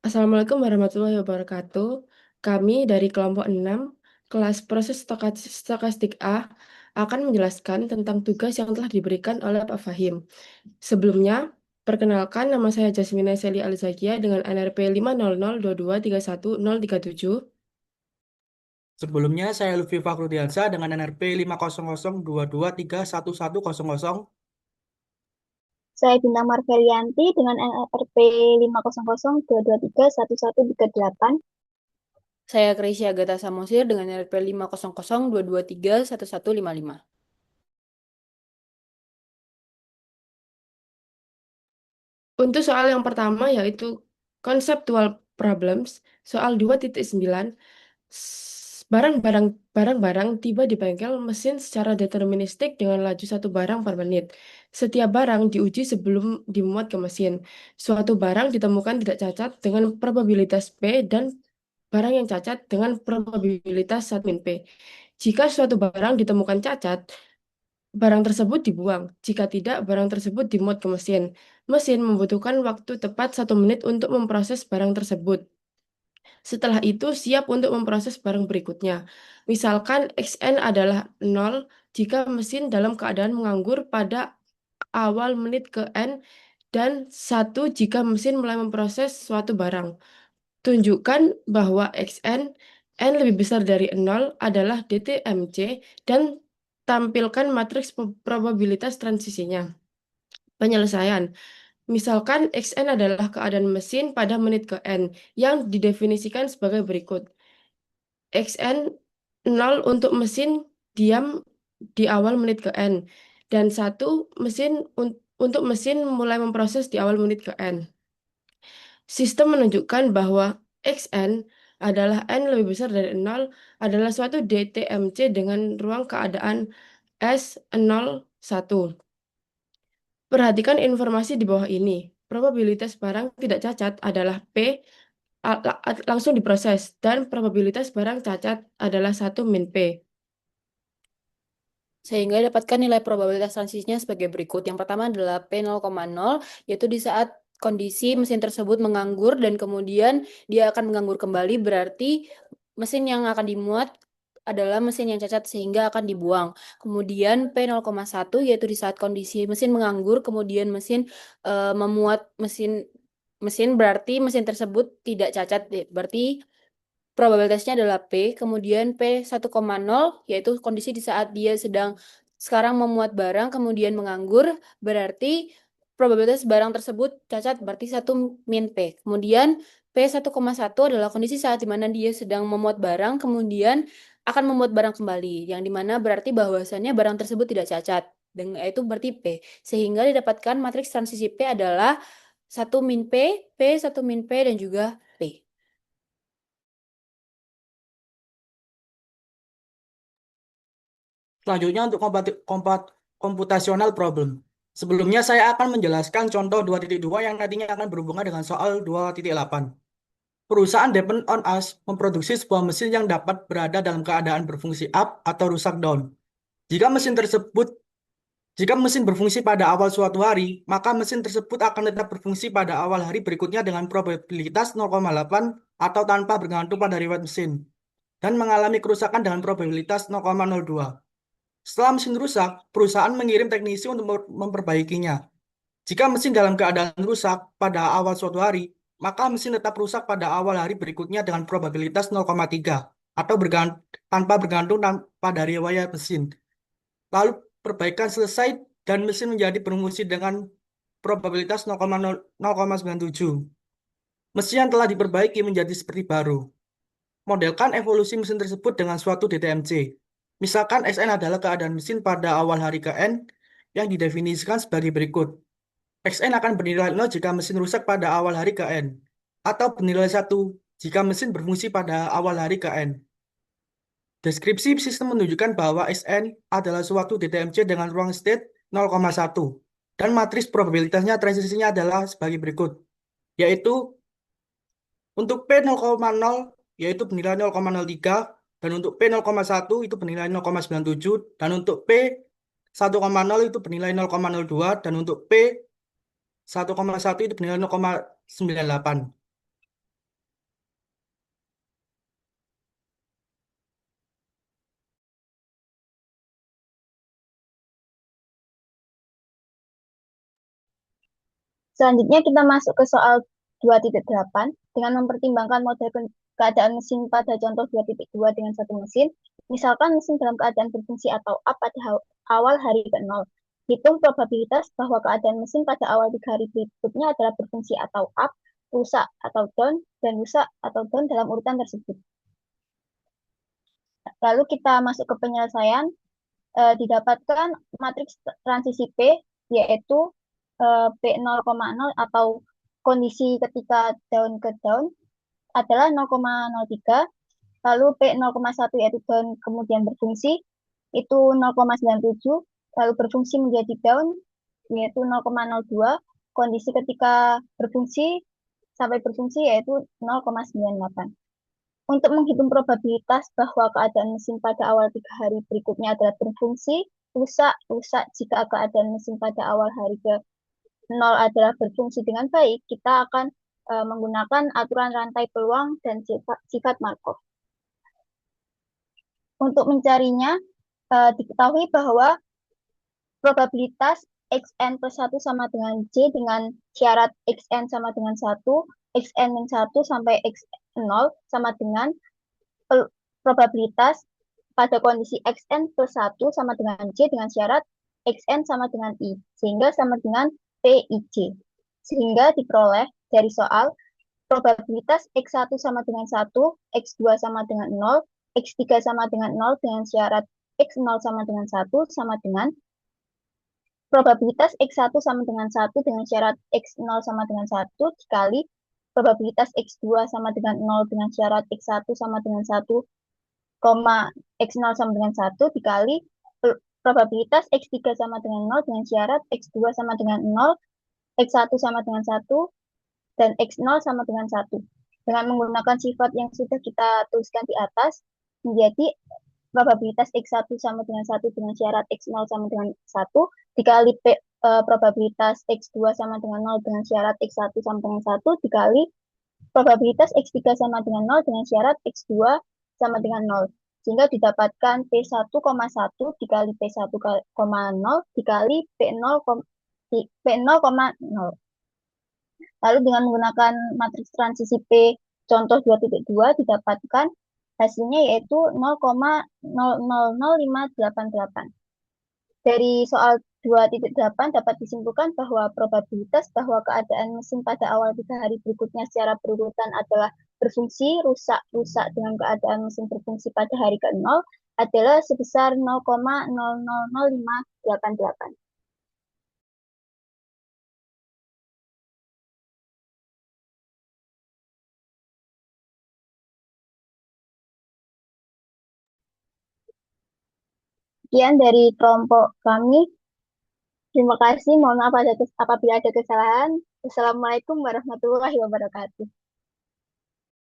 Assalamualaikum warahmatullahi wabarakatuh. Kami dari kelompok 6 kelas proses stokastik A akan menjelaskan tentang tugas yang telah diberikan oleh Pak Fahim. Sebelumnya, perkenalkan nama saya Jasmine Seli Alzakia dengan NRP 50022311037. Sebelumnya, saya Lutfi Fakhrudiansa dengan NRP 50022311100. Saya Bintang Marvelianti dengan NRP 50022311138. Saya Krisya Agatha Samosir dengan NRP 50022311155. Untuk soal yang pertama yaitu conceptual problems, soal 2.9. Barang-barang tiba di bengkel mesin secara deterministik dengan laju satu barang per menit. Setiap barang diuji sebelum dimuat ke mesin. Suatu barang ditemukan tidak cacat dengan probabilitas P dan barang yang cacat dengan probabilitas 1 min P. Jika suatu barang ditemukan cacat, barang tersebut dibuang. Jika tidak, barang tersebut dimuat ke mesin. Mesin membutuhkan waktu tepat 1 menit untuk memproses barang tersebut. Setelah itu siap untuk memproses barang berikutnya. Misalkan XN adalah 0 jika mesin dalam keadaan menganggur pada awal menit ke N dan 1 jika mesin mulai memproses suatu barang. Tunjukkan bahwa XN N lebih besar dari 0 adalah DTMC dan tampilkan matriks probabilitas transisinya. Penyelesaian. Misalkan XN adalah keadaan mesin pada menit ke N yang didefinisikan sebagai berikut. XN 0 untuk mesin diam di awal menit ke N dan 1 untuk mesin mulai memproses di awal menit ke N. Sistem menunjukkan bahwa XN adalah N lebih besar dari 0 adalah suatu DTMC dengan ruang keadaan S01. Perhatikan informasi di bawah ini. Probabilitas barang tidak cacat adalah P langsung diproses dan probabilitas barang cacat adalah 1 min P. Sehingga dapatkan nilai probabilitas transisinya sebagai berikut. Yang pertama adalah P0,0, yaitu di saat kondisi mesin tersebut menganggur dan kemudian dia akan menganggur kembali, berarti mesin yang akan dimuat adalah mesin yang cacat sehingga akan dibuang. Kemudian P0,1 yaitu di saat kondisi mesin menganggur, kemudian mesin memuat mesin berarti mesin tersebut tidak cacat, berarti probabilitasnya adalah P, kemudian P1,0 yaitu kondisi di saat dia sedang sekarang memuat barang kemudian menganggur, berarti probabilitas barang tersebut cacat berarti 1 min P. Kemudian P1,1 adalah kondisi saat dimana dia sedang memuat barang kemudian akan memuat barang kembali, yang dimana berarti bahwasannya barang tersebut tidak cacat, dengan itu berarti P. Sehingga didapatkan matriks transisi P adalah 1 min P, P1 min P, dan juga P. Selanjutnya untuk computational problem. Sebelumnya saya akan menjelaskan contoh 2.2 yang nantinya akan berhubungan dengan soal 2.8. Perusahaan depend on us memproduksi sebuah mesin yang dapat berada dalam keadaan berfungsi up atau rusak down. Jika mesin tersebut Jika mesin berfungsi pada awal suatu hari, maka mesin tersebut akan tetap berfungsi pada awal hari berikutnya dengan probabilitas 0,8 atau tanpa bergantung pada riwayat mesin, dan mengalami kerusakan dengan probabilitas 0,02. Setelah mesin rusak, perusahaan mengirim teknisi untuk memperbaikinya. Jika mesin dalam keadaan rusak pada awal suatu hari, maka mesin tetap rusak pada awal hari berikutnya dengan probabilitas 0,3 atau tanpa bergantung pada riwayat mesin. Lalu perbaikan selesai dan mesin menjadi berfungsi dengan probabilitas 0,97. Mesin yang telah diperbaiki menjadi seperti baru. Modelkan evolusi mesin tersebut dengan suatu DTMC. Misalkan SN adalah keadaan mesin pada awal hari ke N yang didefinisikan sebagai berikut. XN akan bernilai 0 jika mesin rusak pada awal hari ke N, atau bernilai 1 jika mesin berfungsi pada awal hari ke N. Deskripsi sistem menunjukkan bahwa Sn adalah suatu DTMC dengan ruang state 0,1 dan matriks probabilitasnya transisinya adalah sebagai berikut, yaitu untuk P 0,0 yaitu bernilai 0,03 dan untuk P 0,1 itu bernilai 0,97 dan untuk P 1,0 itu bernilai 0,02 dan untuk P 1,1 itu bernilai 0,98. Selanjutnya kita masuk ke soal 2.8. Dengan mempertimbangkan model keadaan mesin pada contoh 2.2 dengan satu mesin, misalkan mesin dalam keadaan berfungsi atau up pada awal hari ke-0. Hitung probabilitas bahwa keadaan mesin pada awal 3 hari berikutnya adalah berfungsi atau up, rusak atau down, dan rusak atau down dalam urutan tersebut. Lalu kita masuk ke penyelesaian. Didapatkan matriks transisi P, yaitu P 0,0 atau kondisi ketika down ke down adalah 0,03, lalu P 0,1 yaitu down kemudian berfungsi itu 0,97, lalu berfungsi menjadi down yaitu 0,02, kondisi ketika berfungsi sampai berfungsi yaitu 0,98. Untuk menghitung probabilitas bahwa keadaan mesin pada awal 3 hari berikutnya adalah berfungsi, rusak jika keadaan mesin pada awal hari ke-0 adalah berfungsi dengan baik, kita akan menggunakan aturan rantai peluang dan sifat Markov. Untuk mencarinya, diketahui bahwa probabilitas xn plus 1 sama dengan j dengan syarat xn sama dengan 1, xn min 1 sampai x0 sama dengan probabilitas pada kondisi xn plus 1 sama dengan j dengan syarat xn sama dengan i, sehingga sama dengan pij. Sehingga diperoleh dari soal probabilitas x1 sama dengan 1, x2 sama dengan 0, x3 sama dengan 0 dengan syarat x0 sama dengan 1 sama dengan probabilitas x1 sama dengan 1 dengan syarat x0 sama dengan 1 dikali probabilitas x2 sama dengan 0 dengan syarat x1 sama dengan 1, x0 sama dengan 1 dikali probabilitas x3 sama dengan 0 dengan syarat x2 sama dengan 0, x1 sama dengan 1, dan x0 sama dengan 1. Dengan menggunakan sifat yang sudah kita tuliskan di atas, menjadi probabilitas x1 sama dengan 1 dengan syarat x0 sama dengan 1 dikali probabilitas x2 sama dengan 0 dengan syarat x1 sama dengan 1 dikali probabilitas x3 sama dengan 0 dengan syarat x2 sama dengan 0. Sehingga didapatkan P1,1 dikali P1,0 dikali P0,0. Lalu dengan menggunakan matriks transisi P contoh 2.2 didapatkan hasilnya yaitu 0,000588. Dari soal 2.8 dapat disimpulkan bahwa probabilitas bahwa keadaan mesin pada awal 3 hari berikutnya secara berurutan adalah berfungsi, rusak dengan keadaan mesin berfungsi pada hari ke-0 adalah sebesar 0,000588. Sekian dari kelompok kami. Terima kasih. Mohon maaf apabila ada kesalahan. Wassalamualaikum warahmatullahi wabarakatuh.